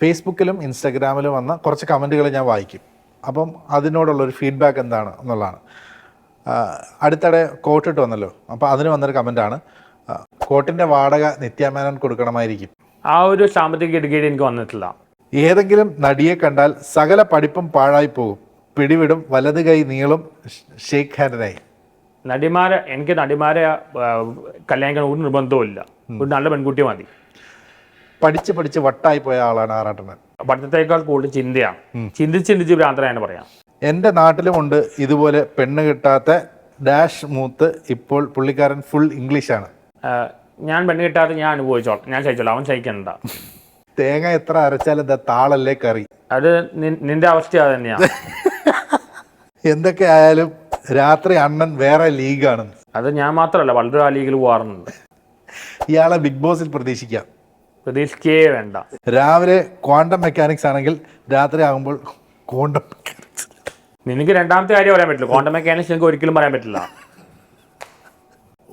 ഫേസ്ബുക്കിലും ഇൻസ്റ്റാഗ്രാമിലും വന്ന കുറച്ച് കമൻറ്റുകൾ ഞാൻ വായിക്കും. അപ്പം അതിനോടുള്ളൊരു ഫീഡ്ബാക്ക് എന്താണ് എന്നുള്ളതാണ്. അടുത്തിടെ കോട്ടിട്ട് വന്നല്ലോ, അപ്പോൾ അതിന് വന്നൊരു കമൻറ്റാണ്, കോട്ടിൻ്റെ വാടക നിത്യാമേനോൻ കൊടുക്കണമായിരിക്കും. ആ ഒരു സാമ്പത്തിക ഗതികേട് എനിക്ക് വന്നിട്ടില്ല. ഏതെങ്കിലും നടിയെ കണ്ടാൽ സകല പഠിപ്പും പാഴായി പോകും, പിടിവിടും, വലത് കൈ നീളും, ഷേക്ക് ഹാൻഡിനായി. എനിക്ക് നടിമാരെ കല്യാണിക്കാൻ ഒരു നിർബന്ധവും ഇല്ല. ഒരു നല്ല പെൺകുട്ടി മതി. പഠിച്ച് വട്ടായി പോയ ആളാണ് ആറാട്ടണ്ണൻ. പഠിത്തത്തേക്കാൾ കൂടുതൽ ചിന്തയാണ്. ചിന്തിച്ച് ഭ്രാന്തരാണ് പറയാം. എൻ്റെ നാട്ടിലുമുണ്ട് ഇതുപോലെ പെണ്ണ് കിട്ടാത്ത ഡാഷ് മൂത്ത്. ഇപ്പോൾ പുള്ളിക്കാരൻ ഫുൾ ഇംഗ്ലീഷാണ്. ഞാൻ പെണ്ണ് കിട്ടാതെ ഞാൻ അനുഭവിച്ചോളാം, ഞാൻ സഹിച്ചോളാം, അവൻ സഹിക്കണ്ട. തേങ്ങ എത്ര അരച്ചാലും താളല്ലേ കറി. അത് നിന്റെ അവസ്ഥ തന്നെയാണ്. എന്തൊക്കെ ആയാലും രാത്രി അണ്ണൻ വേറെ ലീഗാണ്. അത് ഞാൻ മാത്രമല്ല, വളരെ ആ ലീഗിൽ പോകാറുണ്ട്. ഇയാളെ ബിഗ് ബോസിൽ പ്രതീക്ഷിക്കാം. പ്രതീക്ഷിക്കേ വേണ്ട. രാവിലെ ക്വാണ്ടം മെക്കാനിക്സ് ആണെങ്കിൽ രാത്രി ആകുമ്പോൾ ക്വാണ്ടം മെക്കാനിക്സ്. നിനക്ക് രണ്ടാമത്തെ കാര്യം പറയാൻ പറ്റില്ല. ക്വാണ്ടം മെക്കാനിക്സ് എനിക്ക് ഒരിക്കലും പറയാൻ പറ്റില്ല.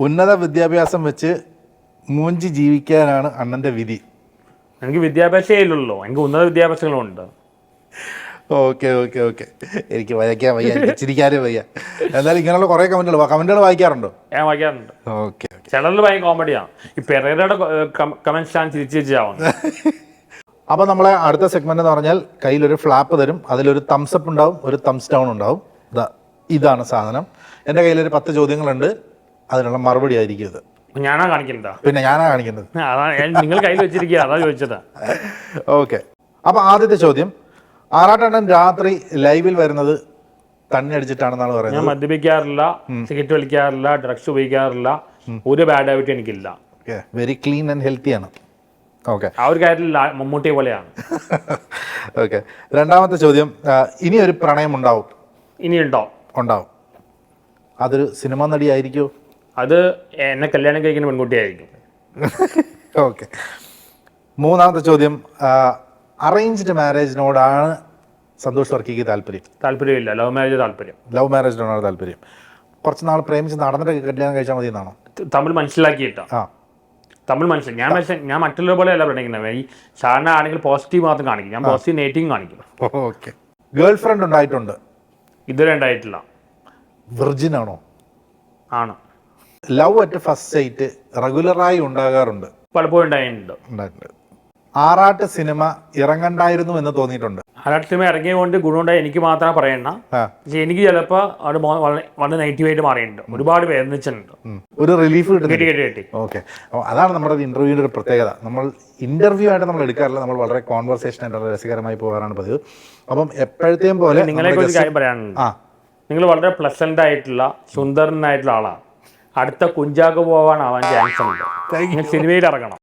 ഉന്നത വിദ്യാഭ്യാസം വെച്ച് മൂഞ്ചി ജീവിക്കാനാണ് അണ്ണൻ്റെ വിധി. എനിക്ക് വിദ്യാഭ്യാസമേ ഇല്ലല്ലോ, എനിക്ക് ഉന്നത വിദ്യാഭ്യാസങ്ങളുണ്ട്. ഓക്കെ എനിക്ക് വയ്ക്കാൻ വയ്യ, ചിരിക്കാനും വയ്യ. എന്നാലും ഇങ്ങനെയുള്ള കുറേ കമൻറ്റുകൾ വായിക്കാറുണ്ടോ? ഞാൻ വായിക്കാറുണ്ട്. ഓക്കെ. ചിലരിൽ ഭയങ്കര കോമഡിയാണ്. ഈ പെരേരയുടെ കമൻറ്റ്സ് ആണ് ചിരിച്ചാവുന്നത്. അപ്പോൾ നമ്മളെ അടുത്ത സെഗ്മെന്റ് എന്ന് പറഞ്ഞാൽ കയ്യിലൊരു ഫ്ലാപ്പ് തരും, അതിലൊരു തംസ് അപ്പ് ഉണ്ടാവും, ഒരു തംസ് ഡൗൺ ഉണ്ടാവും. ഇതാണ് സാധനം. എൻ്റെ കയ്യിലൊരു 10 ചോദ്യങ്ങളുണ്ട്, അതിനുള്ള മറുപടി ആയിരിക്കും ഇത്. ഞാനാ കാണിക്കുന്നത്? പിന്നെ ഞാനാ കാണിക്കുന്നത്. നിങ്ങൾ കയ്യിൽ വെച്ചിരിക്കുക, അതാ ചോദിച്ചത്. ഓക്കെ. അപ്പോൾ ആദ്യത്തെ ചോദ്യം, ആറാട്ടണ്ണൻ രാത്രി ലൈവിൽ വരുന്നത് തണ്ണി അടിച്ചിട്ടാണെന്നാണ് പറയുന്നത്. ഞാൻ മദ്യപിക്കാറില്ല, സിഗരറ്റ് വലിക്കാറില്ല, ഡ്രഗ്സ് ഉപയോഗിക്കാറില്ല, ഒരു ബാഡ് ഹാബിറ്റ് എനിക്കില്ല. വെരി ക്ലീൻ ആൻഡ് ഹെൽത്തി ആണ്. ഓക്കെ. ആ ഒരു കാര്യത്തിൽ മമ്മൂട്ടിയെ പോലെയാണ്. ഓക്കെ. രണ്ടാമത്തെ ചോദ്യം, ഇനി ഒരു പ്രണയം ഉണ്ടാവും? ഇനി ഉണ്ടാവും. അതൊരു സിനിമാ നടി ആയിരിക്കുമോ? അത് എന്നെ കല്യാണം കഴിക്കുന്ന പെൺകുട്ടിയായിരിക്കും. ഓക്കെ. മൂന്നാമത്തെ ചോദ്യം, അറേഞ്ച്ഡ് മാരേജിനോടാണ് സന്തോഷ് വർക്കിക്ക് താല്പര്യമില്ല. ലവ് മാരേജിനോടാണ് താല്പര്യം. കുറച്ച് നാൾ പ്രേമിച്ച് നടന്നിട്ട് കല്യാണം കഴിച്ചാൽ മതി എന്നാണോ? തമ്മിൽ മനസ്സിലാക്കിയിട്ടാ. ഞാൻ മറ്റുള്ള പോലെ അല്ല പഠിക്കുന്നത്. ഈ സാറിന് ആണെങ്കിൽ പോസിറ്റീവ് മാത്രം കാണിക്കും, ഞാൻ പോസിറ്റീവ് നെഗറ്റീവ് കാണിക്കും. ഓക്കെ. ഗേൾ ഫ്രണ്ട് ഉണ്ടായിട്ടുണ്ട്? ഇതുവരെ ഉണ്ടായിട്ടില്ല. വിർജിൻ ആണോ? ആണ്. ലവ് അറ്റ് ഫസ്റ്റ് സൈറ്റ് റെഗുലറായി ഉണ്ടാകാറുണ്ട്? പലപ്പോഴും ഉണ്ടായിട്ടുണ്ട്. ആറാട്ട് സിനിമ ഇറങ്ങണ്ടായിരുന്നു എന്ന് തോന്നിയിട്ടുണ്ട്? ആറാട്ട് സിനിമ ഇറങ്ങിയതുകൊണ്ട് ഗുണമുണ്ടായി എനിക്ക് മാത്രമേ പറയണ്ട. പക്ഷെ എനിക്ക് ചിലപ്പോൾ അത് വളരെ നെഗറ്റീവായിട്ട് മാറിയിട്ടുണ്ട്. ഒരുപാട് വേദനിച്ചിട്ടുണ്ട്. ഒരു റിലീഫ് കിട്ടി. ഓക്കെ. അതാണ് നമ്മുടെ ഇന്റർവ്യൂവിൻ്റെ ഒരു പ്രത്യേകത. നമ്മൾ ഇന്റർവ്യൂ ആയിട്ട് നമ്മൾ എടുക്കാറില്ല, നമ്മൾ വളരെ കോൺവെർസേഷൻ ആയിട്ട് വളരെ രസകരമായി പോകാറാണ് പതിവ്. അപ്പം എപ്പോഴത്തെയും പോലെ നിങ്ങളെ കുറിച്ച് കാര്യം പറയാനുണ്ട്. നിങ്ങൾ വളരെ പ്ലസന്റ് ആയിട്ടുള്ള സുന്ദരനായിട്ടുള്ള ആളാണ്. അടുത്ത കുഞ്ചാക്കോ പോവാനാവാൻ ചാൻസ് ഉണ്ട്. സിനിമയിൽ ഇറങ്ങണം.